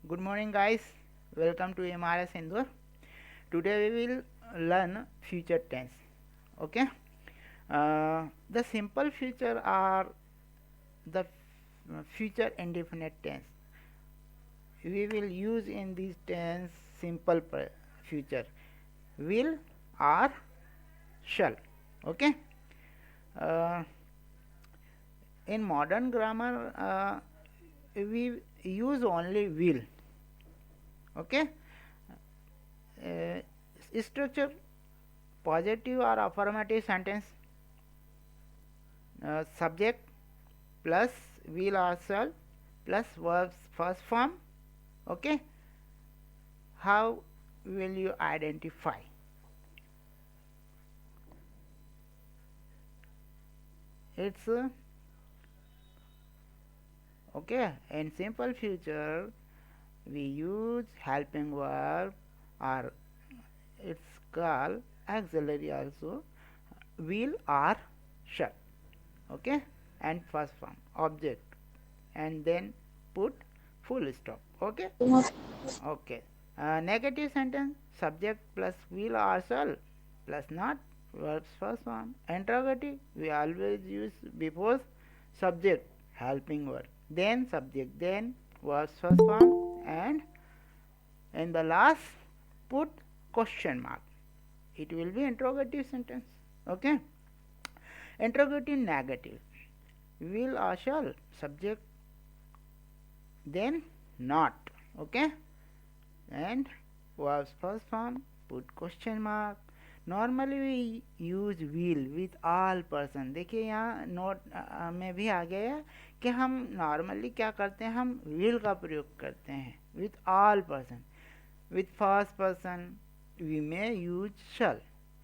Good morning, guys. Welcome to MRS Indoor. Today we will learn future tense. Okay. The simple future are the future indefinite tense. We will use in these tense simple future will or shall. Okay. Uh, in modern grammar, we use only will. Okay. uh, Structure: positive or affirmative sentence, subject plus will or shall plus verbs first form. Okay. How will you identify? It's okay. In simple future we use helping verb, or it's called auxiliary also, will or shall. Okay. And first form object, and then put full stop. Okay. Okay. Negative sentence: subject plus will or shall plus not, verbs first form. Interrogative: we always use before subject helping word, then subject, then verbs first form, and in the last put question mark. It will be interrogative sentence. Okay. Interrogative negative: will or shall, subject, then not. Okay. And verbs first form put question mark. Normally we use will with all person. देखिए यहाँ note में भी आ गया कि हम normally क्या करते हैं, हम विल का प्रयोग करते हैं with all person. With first person we may use shall.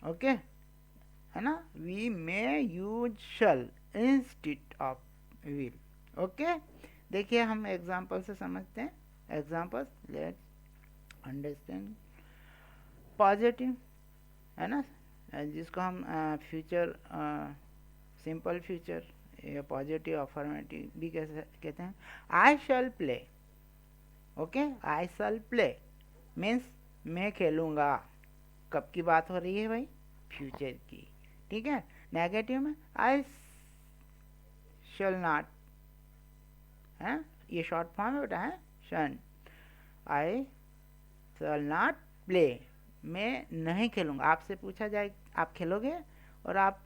Okay, है ना. We may use shall instead of will. Okay. देखिए हम एग्जाम्पल से समझते हैं. Example let's understand. पॉजिटिव, है ना, जिसको हम फ्यूचर सिंपल फ्यूचर या पॉजिटिव अफर्मेटिव भी कहते हैं. आई शैल play. Okay. I shell play means मैं खेलूँगा. कब की बात हो रही है भाई? फ्यूचर की. ठीक है. नेगेटिव में आई शैल नॉट है, ये शॉर्ट फॉर्म है बेटा, है शन. आई शैल नॉट प्ले, मैं नहीं खेलूँगा. आपसे पूछा जाए आप खेलोगे और आप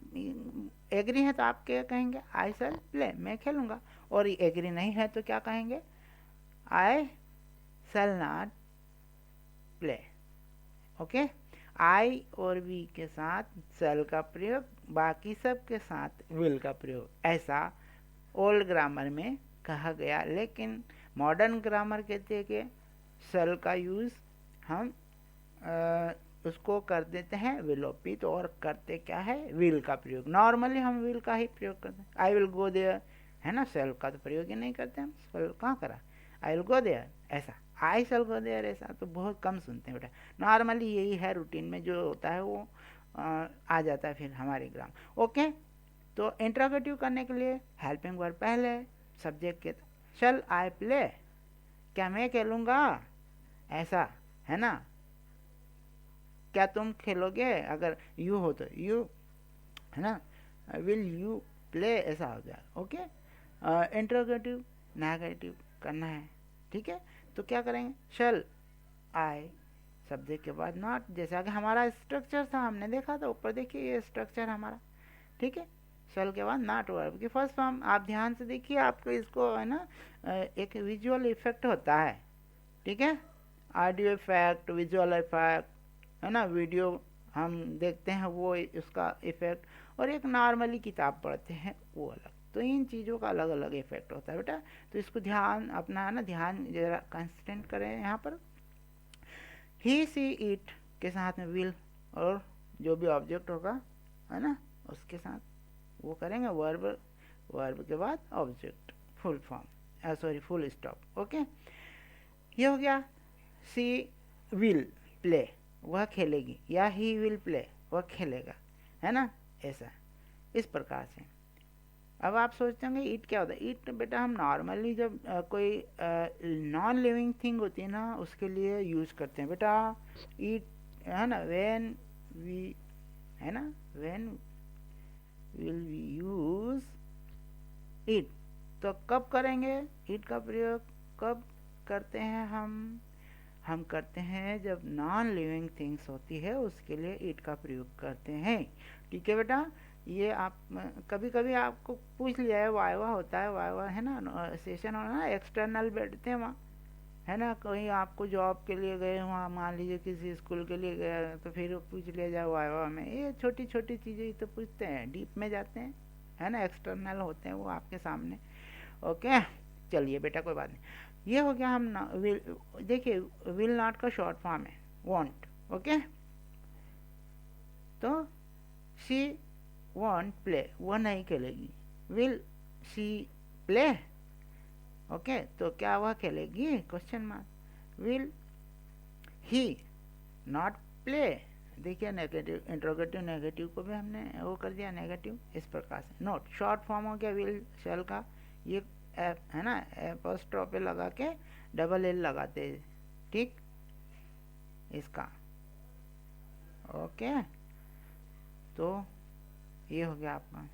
एग्री हैं तो आप क्या कहेंगे? आई शैल प्ले, मैं खेलूँगा. और एग्री नहीं है तो क्या कहेंगे? आई शैल नॉट प्ले. ओके. आई और वी के साथ शैल का प्रयोग, बाकी सब के साथ विल का प्रयोग, ऐसा ओल्ड ग्रामर में कहा गया. लेकिन मॉडर्न ग्रामर कहते हैं कि शैल का यूज़ हम उसको कर देते हैं विलोपित, और करते क्या है? विल का प्रयोग. नॉर्मली हम विल का ही प्रयोग करते हैं. आई विल गो देयर, है ना. सेल का तो प्रयोग ही नहीं करते हम. सेल कहाँ करा? आई विल गो देयर ऐसा. आई शैल गो देयर ऐसा तो बहुत कम सुनते हैं बेटा. नॉर्मली यही है, रूटीन में जो होता है वो आ जाता है फिर हमारे ग्राम. ओके. तो इंट्रोगेटिव करने के लिए हेल्पिंग वर्ब पहले, सब्जेक्ट के. शैल आई प्ले, क्या मैं खेलूँगा? ऐसा, है ना. क्या तुम खेलोगे? अगर यू हो तो यू, है ना. विल यू प्ले, ऐसा हो जाए. ओके. इंट्रोगेटिव नेगेटिव करना है. ठीक है. तो क्या करेंगे? शल आई, सब्जेक्ट के बाद नॉट. जैसा कि हमारा स्ट्रक्चर था, हमने देखा था ऊपर. देखिए ये स्ट्रक्चर हमारा. ठीक है. शल के बाद नॉट वर्ब की फर्स्ट फॉर्म. आप ध्यान से देखिए, आपको इसको, है ना, एक विजुअल इफेक्ट होता है. ठीक है. ऑडियो इफेक्ट, विजुअल इफेक्ट, है ना. वीडियो हम देखते हैं वो उसका इफेक्ट, और एक नॉर्मली किताब पढ़ते हैं वो अलग. तो इन चीज़ों का अलग अलग इफेक्ट होता है बेटा. तो इसको ध्यान अपना, है ना, ध्यान जरा कंसंट्रेट करें यहाँ पर. ही सी इट के साथ में विल, और जो भी ऑब्जेक्ट होगा, है ना, उसके साथ वो करेंगे वर्ब. वर्ब के बाद object full form, sorry full stop. Okay. ये हो गया. सी विल प्ले, वह खेलेगी. या ही विल प्ले, वह खेलेगा, है ना. ऐसा इस प्रकार से. अब आप सोचते होंगे ईट क्या होता है। ईट बेटा हम नॉर्मली जब कोई नॉन लिविंग थिंग होती है ना उसके लिए यूज करते हैं बेटा ईट, है ना। व्हेन वी, है ना, व्हेन विल वी यूज ईट, तो कब करेंगे ईट का प्रयोग, कब करते हैं हम करते हैं जब नॉन लिविंग थिंग्स होती है उसके लिए ईट का प्रयोग करते हैं। ठीक है बेटा, ये आप कभी कभी आपको पूछ लिया है, वाइवा होता है, वाइवा है ना, सेशन होना ना, एक्सटर्नल बैठते हैं वहाँ, है ना, कहीं आपको जॉब के लिए गए वहाँ, मान लीजिए किसी स्कूल के लिए गए तो फिर पूछ लिया जाए वाइवा में, ये छोटी छोटी चीज़ें ही तो पूछते हैं, डीप में जाते हैं, है ना, एक्सटर्नल होते हैं वो आपके सामने। ओके, चलिए बेटा कोई बात नहीं, ये हो गया। हम ना विल, देखिए विल नॉट का शॉर्ट फॉर्म है वॉन्ट। ओके, तो शी वॉन्ट प्ले, वो नहीं खेलेगी। विल शी प्ले, ओके, तो क्या वह खेलेगी, question mark. Will he not play, देखिए नेगेटिव, इंट्रोगेटिव नेगेटिव को भी हमने वो कर दिया नेगेटिव, इस प्रकार से। नोट शॉर्ट फॉर्म हो गया विल शेल का, ये है ना, एपोस्ट्रोफी लगा के डबल एल लगाते हैं, ठीक, इसका। ओके, तो ये हो गया आपका।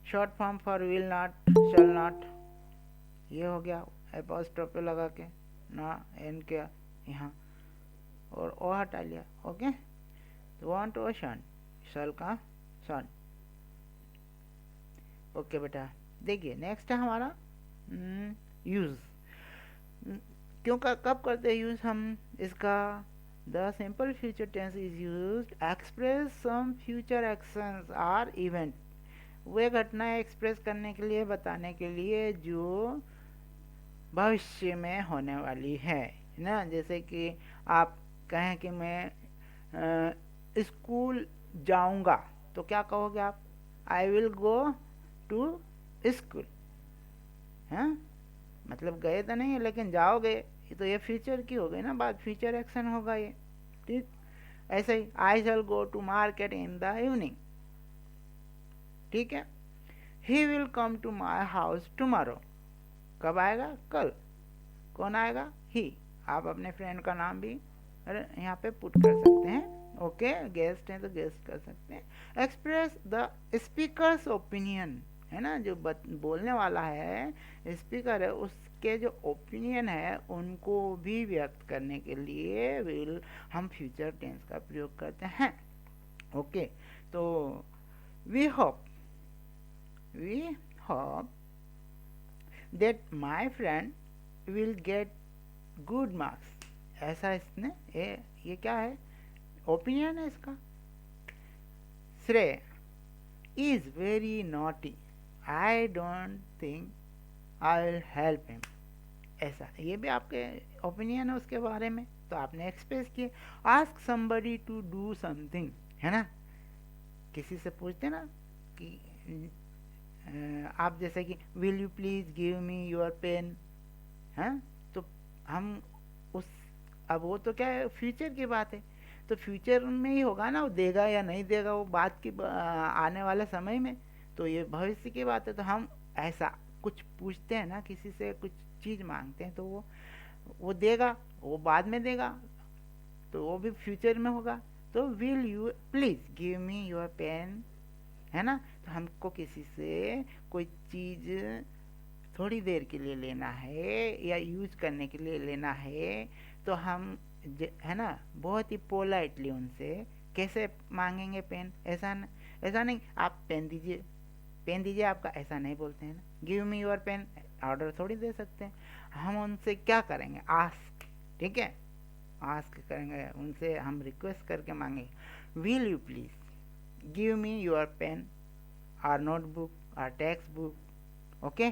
Short form for will not, shall not, ये हो गया एपोस्ट्रोफी लगा के ना, एन के यहाँ, और ओ हटा लिया। ओके, तो वांट और शन, शल का सन। ओके बेटा, देखिए नेक्स्ट है हमारा यूज। क्यों कब करते हैं यूज हम इसका, the simple future tense is used express some future actions or event, वे घटनाएं एक्सप्रेस करने के लिए, बताने के लिए जो भविष्य में होने वाली है ना। जैसे कि आप कहें कि मैं स्कूल जाऊंगा, तो क्या कहोगे आप, I will go to school, हैं, मतलब गए तो नहीं है लेकिन जाओगे, तो ये फ्यूचर की हो गई ना बात, फ्यूचर एक्शन होगा ये, ठीक। ऐसे ही I shall go to market in the evening, ठीक है। He will come to my house tomorrow, कब आएगा, कल। कौन आएगा, ही। आप अपने फ्रेंड का नाम भी यहाँ पे पुट कर सकते हैं। ओके, गेस्ट हैं तो गेस्ट कर सकते हैं। एक्सप्रेस द स्पीकर्स ओपिनियन, है ना, जो बोलने वाला है, स्पीकर है, उसके जो ओपिनियन है उनको भी व्यक्त करने के लिए विल हम फ्यूचर टेंस का प्रयोग करते हैं। ओके, तो we hope, we hope that my friend will get good marks, ऐसा इसने ये क्या है, ओपिनियन है इसका। Shreya is very naughty, I don't think I will help him, ऐसा, ये भी आपके ओपिनियन है उसके बारे में, तो आपने एक्सप्रेस किए। Ask somebody to do something, है ना, किसी से पूछते ना कि आप जैसे कि will you please give me your pen, हैं, तो हम उस, अब वो तो क्या है, फ्यूचर की बात है, तो फ्यूचर में ही होगा ना, वो देगा या नहीं देगा वो बात की आने वाले समय में, तो ये भविष्य की बात है। तो हम ऐसा कुछ पूछते हैं ना, किसी से कुछ चीज़ मांगते हैं, तो वो देगा, वो बाद में देगा, तो वो भी फ्यूचर में होगा। तो will you please give me your pen, है ना, तो हमको किसी से कोई चीज़ थोड़ी देर के लिए लेना है या यूज करने के लिए लेना है, तो हम है ना बहुत ही पोलाइटली उनसे कैसे मांगेंगे पेन, ऐसा नहीं आप पेन दीजिए, पेन दीजिए आपका, ऐसा नहीं बोलते हैं ना, give me your pen order थोड़ी दे सकते हैं। हम उनसे क्या करेंगे, आस्क, ठीक है, आस्क करेंगे उनसे, हम रिक्वेस्ट करके मांगेंगे, will you please give me your pen और नोटबुक और टेक्स्ट बुक। ओके,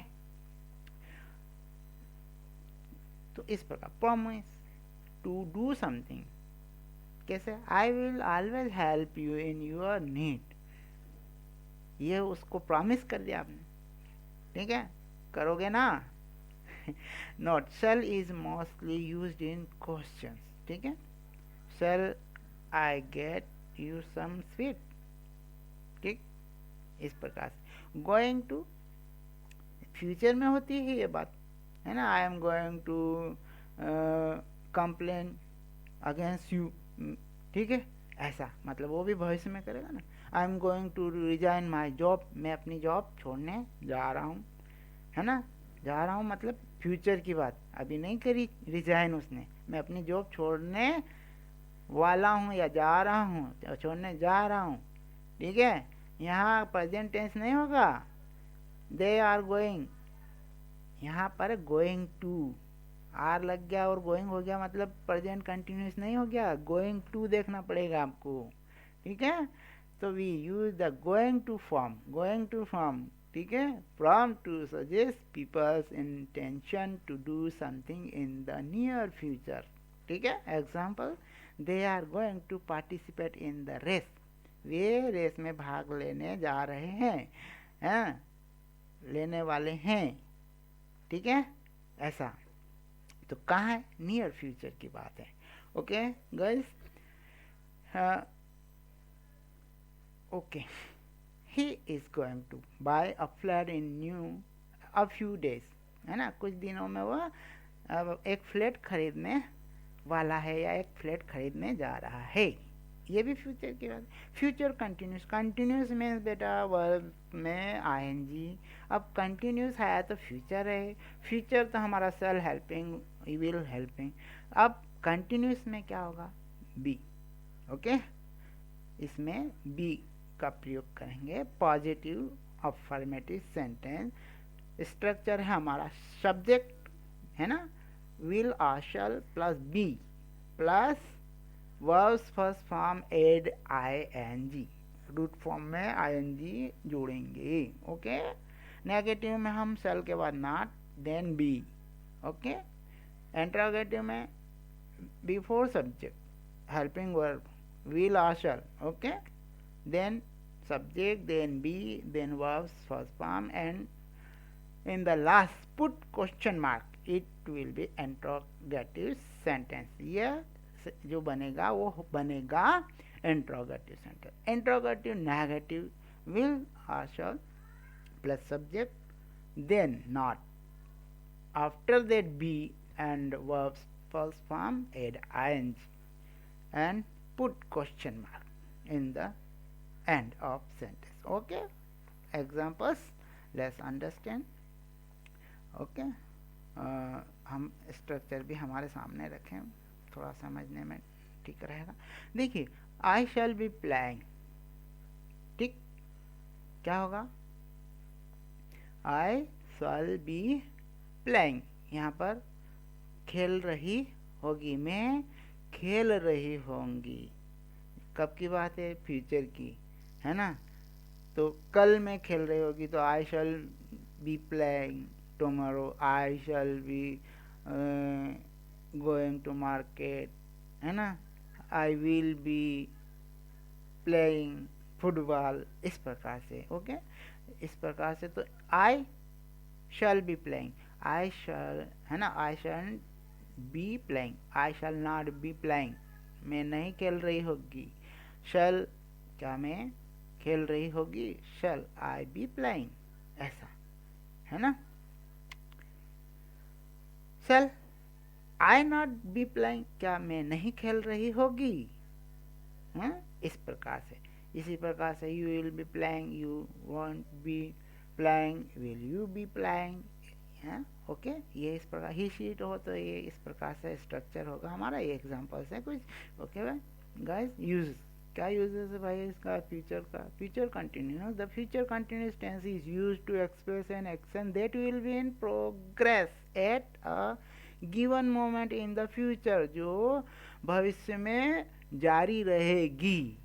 तो इस प्रकार प्रॉमिस टू डू समथिंग, कैसे, I will always help you in your need, ये उसको प्रॉमिस कर दिया आपने, ठीक है, करोगे ना। Note shall is mostly used in questions, ठीक है, shall I get you some sweet. ठीक, इस प्रकार से गोइंग टू फ्यूचर में होती है ये बात, है ना। I am going to complain against you, ठीक है, ऐसा मतलब वो भी भविष्य में करेगा ना। I am going to resign my job, मैं अपनी जॉब छोड़ने जा रहा हूँ, है ना। जा रहा हूँ मतलब फ्यूचर की बात, अभी नहीं करी रिजाइन उसने, मैं अपनी जॉब छोड़ने वाला हूँ या जा रहा हूँ, छोड़ने जा रहा हूँ, ठीक है। यहाँ प्रेजेंट टेंस नहीं होगा, दे आर गोइंग, यहाँ पर गोइंग टू आर लग गया और गोइंग हो गया, मतलब प्रेजेंट कंटिन्यूस नहीं हो गया, गोइंग टू देखना पड़ेगा आपको, ठीक है। तो we use the going to form, going to form, ठीक है, from to suggest people's intention to do something in the near future, ठीक है। Example, they are going to participate in the race, वे रेस में भाग लेने जा रहे हैं, लेने वाले हैं, ठीक है, ऐसा। तो कहाँ है, नियर फ्यूचर की बात है। Okay guys, okay, he is going to buy a flat in new a few days, है ना, कुछ दिनों में वह अब एक फ्लैट खरीदने वाला है या एक फ्लैट खरीदने जा रहा है, ये भी फ्यूचर की बात। फ्यूचर कंटिन्यूस, कंटिन्यूस मीन्स बेटा वर्ब में आईएनजी, अब कंटिन्यूस है तो फ्यूचर है, फ्यूचर तो हमारा सेल हेल्पिंग, विल हेल्पिंग, अब कंटिन्यूस में क्या होगा, बी, ओके, इसमें बी का प्रयोग करेंगे। पॉजिटिव अफर्मेटिव सेंटेंस, स्ट्रक्चर है हमारा सब्जेक्ट, है ना, will or shall plus be plus verbs first form add ING, root form में आईएनजी जोड़ेंगे, ओके। नेगेटिव में हम सेल के बाद not then be, okay. Interrogative में before subject helping verb will or shall, okay, then subject, then be, then verbs first form, and in the last put question mark, it will be interrogative sentence, यह जो बनेगा वो बनेगा interrogative sentence। interrogative negative, will or shall plus subject, then not, after that be and verbs first form add ing and put question mark in the end of sentence, okay। examples let's understand, okay। हम structure भी हमारे सामने रखें, थोड़ा समझने में ठीक रहेगा। देखिए, आई शैल बी प्लेइंग, ठीक, क्या होगा, आई शैल बी प्लेइंग, यहाँ पर खेल रही होगी, मैं खेल रही होंगी, कब की बात है, फ्यूचर की, है ना। तो कल में खेल रही होगी तो I shall be playing tomorrow, I shall be going to market, है ना, I will be playing football, इस प्रकार से, ओके। इस प्रकार से तो I shall be playing, I shall, है ना, I shall be playing, I shall not be playing, मैं नहीं खेल रही होगी, शैल क्या मैं खेल रही होगी, शैल आई बी प्लेइंग, ऐसा, है ना। शैल आई नॉट बी प्लेइंग, क्या मैं नहीं खेल रही होगी, है, इस प्रकार से। इसी प्रकार से you will be playing, you want be playing, will you be playing, है, ओके। ये इस प्रकार ही शीट हो तो ये इस प्रकार से स्ट्रक्चर होगा हमारा, ये एग्जांपल्स है कुछ, ओके भाई गाइस। यूज, क्या यूजेस है भाई इसका, फ्यूचर का, future continuous, the future continuous tense is used to express an action that will be in progress at a given moment in the future, जो भविष्य में जारी रहेगी,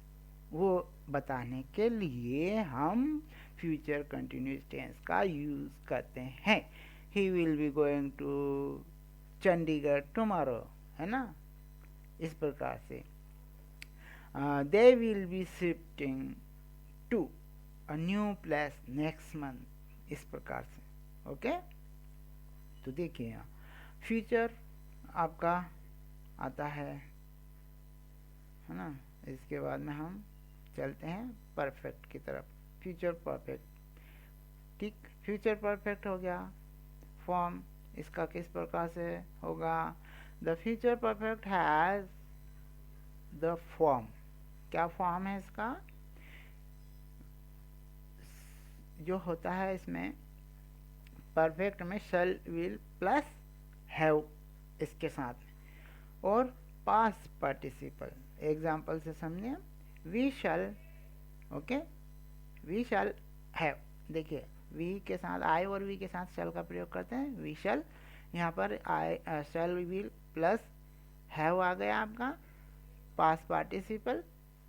वो बताने के लिए हम फ्यूचर कंटिन्यूस टेंस का यूज करते हैं। He will be going to Chandigarh tomorrow, है ना, इस प्रकार से। They will be shifting to a new place next month, इस प्रकार से, ओके। तो देखिए यहाँ फ्यूचर आपका आता है ना, इसके बाद में हम चलते हैं परफेक्ट की तरफ, फ्यूचर परफेक्ट। ठीक, फ्यूचर परफेक्ट हो गया। फॉर्म इसका किस प्रकार से होगा? The future perfect has the form. क्या फॉर्म है इसका? जो होता है इसमें परफेक्ट में शैल विल प्लस हैव इसके साथ में, और पास्ट पार्टिसिपल। एग्जाम्पल से समझिए, we shall, okay, we shall have. देखिए वी के साथ आई और वी के साथ शैल का प्रयोग करते हैं, वी शैल। यहाँ पर I shall will plus have आ गया आपका पास्ट पार्टिसिपल,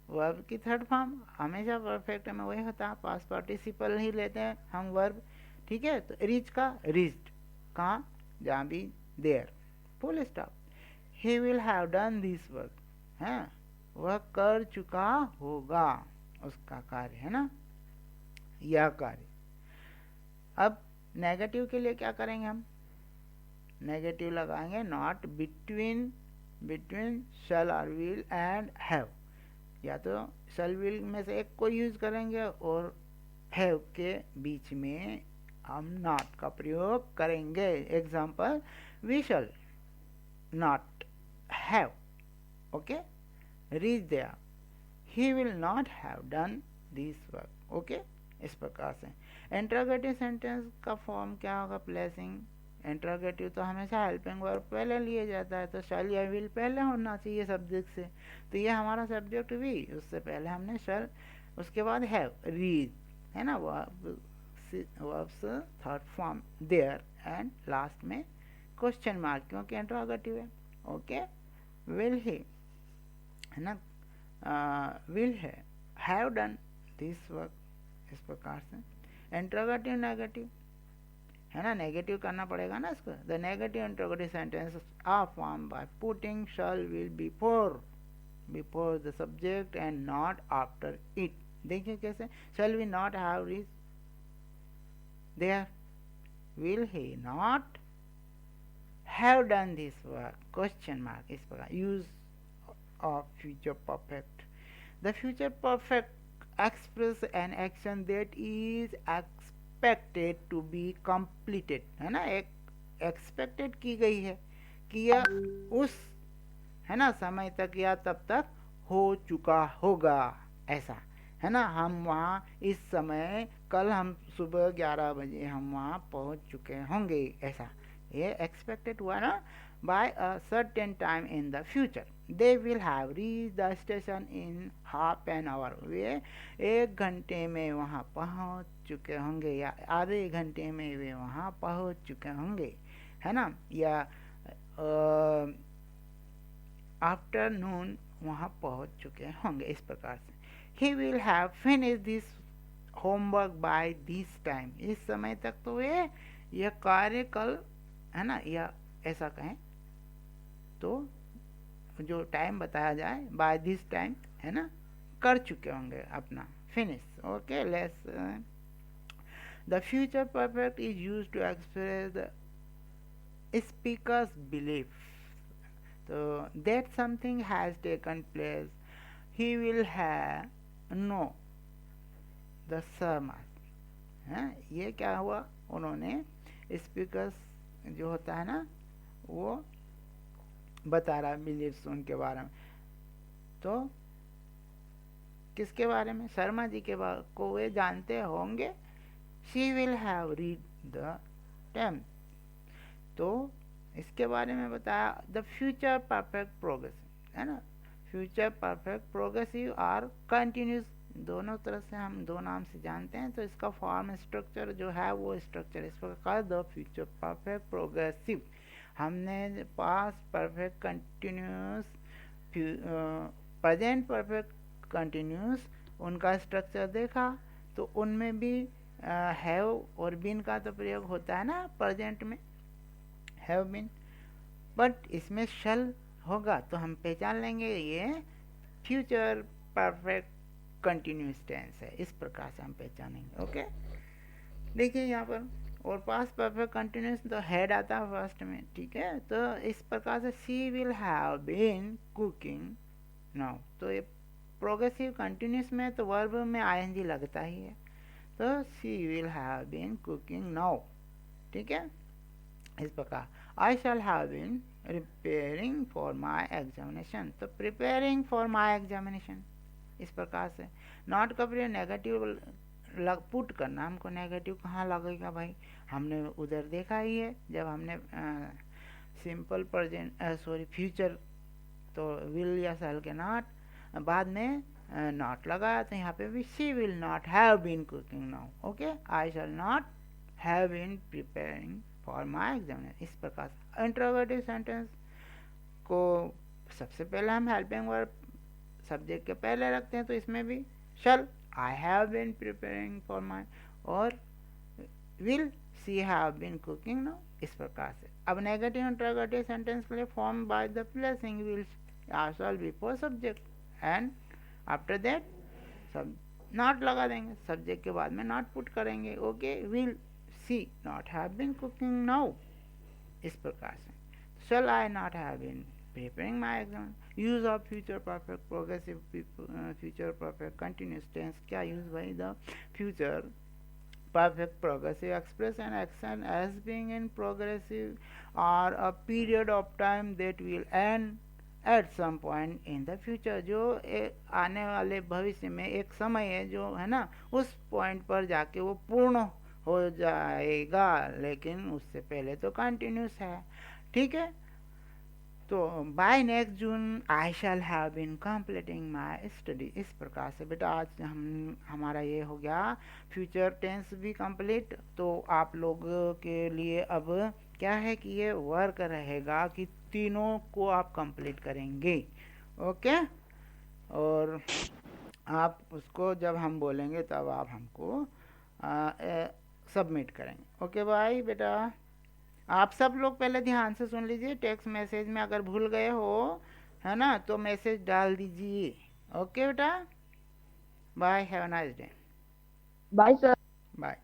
वर्ब की थर्ड फॉर्म। हमेशा परफेक्ट में वही होता है, पास्ट पार्टिसिपल ही लेते हैं हम वर्ब। ठीक है, तो रीच का रीच्ड, कहाँ, जहाँ भी, there, full stop. He will have done this work, है, वह कर चुका होगा, उसका कार्य है ना, यह कार्य। अब नेगेटिव के लिए क्या करेंगे हम? नेगेटिव लगाएंगे नॉट बिटवीन, बिटवीन शैल और विल एंड हैव। या तो शैल विल में से एक को यूज करेंगे और हैव के बीच में हम नॉट का प्रयोग करेंगे। Example, we shall not have, okay, reach there, he will not have done this work, okay. इस प्रकार से इंटरोगेटिव सेंटेंस का फॉर्म क्या होगा? प्लेसिंग। इंटरोगेटिव तो हमेशा हेल्पिंग वर्ब पहले लिए जाता है, तो शैल या विल पहले होना चाहिए सब्जेक्ट से। तो ये हमारा सब्जेक्ट वी, उससे पहले हमने शैल, उसके बाद हैव, रीड, है ना, verbs third form there, and last में क्वेश्चन मार्क, क्योंकि इंटरोगेटिव है, ओके। विल ही, है ना, will have done this work, इस प्रकार से। इंटरोगेटिव नेगेटिव, है ना, नेगेटिव करना पड़ेगा ना इसको। The negative interrogative sentence are form by putting shall will before the subject and not after it. देखिए कैसे, shall we not have reach there, will he not have done this work, question mark, इस प्रकार use of future perfect. The future perfect express an action that is expected to be completed, है ना, एक expected की गई है कि यह उस, है ना, समय तक या तब तक हो चुका होगा, ऐसा, है ना। हम वहाँ इस समय, कल हम सुबह 11 बजे हम वहाँ पहुँच चुके होंगे, ऐसा ये एक्सपेक्टेड हुआ ना। By a certain time in the future they will have reach the station in half an hour. वे 1 घंटे में वहाँ पहुँच चुके होंगे, या आधे घंटे में वे वहाँ पहुँच चुके होंगे, है ना, या आफ्टरनून वहाँ पहुँच चुके होंगे, इस प्रकार से। He will have finish this homework by this time, इस समय तक तो वे यह कार्य कल, है ना, या ऐसा कहें तो जो टाइम बताया जाए बाय दिस टाइम, है ना, कर चुके होंगे अपना, finish, okay. Let's the future perfect is used to express the speaker's belief, तो that something has taken place, he will have know the sermon, है, ये क्या हुआ, उन्होंने स्पीकर्स जो होता है ना, वो बता रहा है बिलीव्स उनके बारे में। तो किसके बारे में? शर्मा जी के बारे को वे जानते होंगे। She will have read the टेम, तो इसके बारे में बताया। द फ्यूचर परफेक्ट प्रोग्रेसिव, है ना, फ्यूचर परफेक्ट प्रोग्रेसिव और कंटिन्यूस, दोनों तरह से हम दो नाम से जानते हैं। तो इसका फॉर्म स्ट्रक्चर जो है वो स्ट्रक्चर इस प्रकार, द फ्यूचर परफेक्ट प्रोग्रेसिव। हमने past perfect continuous, present perfect continuous, उनका स्ट्रक्चर देखा, तो उनमें भी हैव और बीन का तो प्रयोग होता है ना प्रेजेंट में, हैव बीन, बट इसमें शल होगा, तो हम पहचान लेंगे ये फ्यूचर परफेक्ट कंटिन्यूस टेंस है, इस प्रकार से हम पहचानेंगे, ओके। देखिए यहाँ पर, और पास्ट परफेक्ट कंटिन्यूस तो हेड आता है फर्स्ट में, ठीक है। तो इस प्रकार से she will have been cooking now, तो ये प्रोग्रेसिव कंटिन्यूस में तो वर्ब में आईएनजी लगता ही है, तो she will have been cooking now, ठीक है। इस प्रकार I shall have been preparing for my examination, तो प्रिपेयरिंग फॉर माई एग्जामिनेशन, इस प्रकार से। नॉट का प्रयोग नेगेटिव पुट करना, हमको नेगेटिव कहाँ लगेगा भाई, हमने उधर देखा ही है जब हमने सिंपल प्रेजेंट फ्यूचर तो विल या शैल के नॉट बाद में नॉट लगाया, तो यहाँ पे भी she will not have been cooking now, okay. I shall not have been preparing for my examination, इस प्रकार से। इंट्रोगेटिव सेंटेंस को सबसे पहले हम हेल्पिंग वर्ब सब्जेक्ट के पहले रखते हैं, तो इसमें भी shall I have been preparing for my, और will she have been cooking now, इस प्रकार से। अब नेगेटिव इंट्रोगेटिव सेंटेंस के लिए form by the placing will shall before subject and after that सब नॉट लगा देंगे, सब्जेक्ट के बाद में नॉट पुट करेंगे, okay. Will she not have been cooking now, इस प्रकार से। Shall I not have been preparing my exam। use of future perfect progressive future perfect continuous tense, क्या use भाई, the future perfect progressive express an action as being in progressive or a period of time that will end at some point in the future, जो आने वाले भविष्य में एक समय है जो है ना, उस पॉइंट पर जाके वो पूर्ण हो जाएगा, लेकिन उससे पहले तो कंटिन्यूस है, ठीक है। तो by next June I shall have been completing my study, इस प्रकार से। बेटा आज हमारा ये हो गया फ्यूचर टेंस भी कंप्लीट। तो आप लोग के लिए अब क्या है कि ये वर्क रहेगा कि तीनों को आप कंप्लीट करेंगे, ओके। और आप उसको जब हम बोलेंगे तब आप हमको सबमिट करेंगे, ओके भाई। बेटा आप सब लोग पहले ध्यान से सुन लीजिए, टेक्स्ट मैसेज में अगर भूल गए हो है ना तो मैसेज डाल दीजिए, ओके बेटा। Bye, have a nice day. Bye sir. Bye.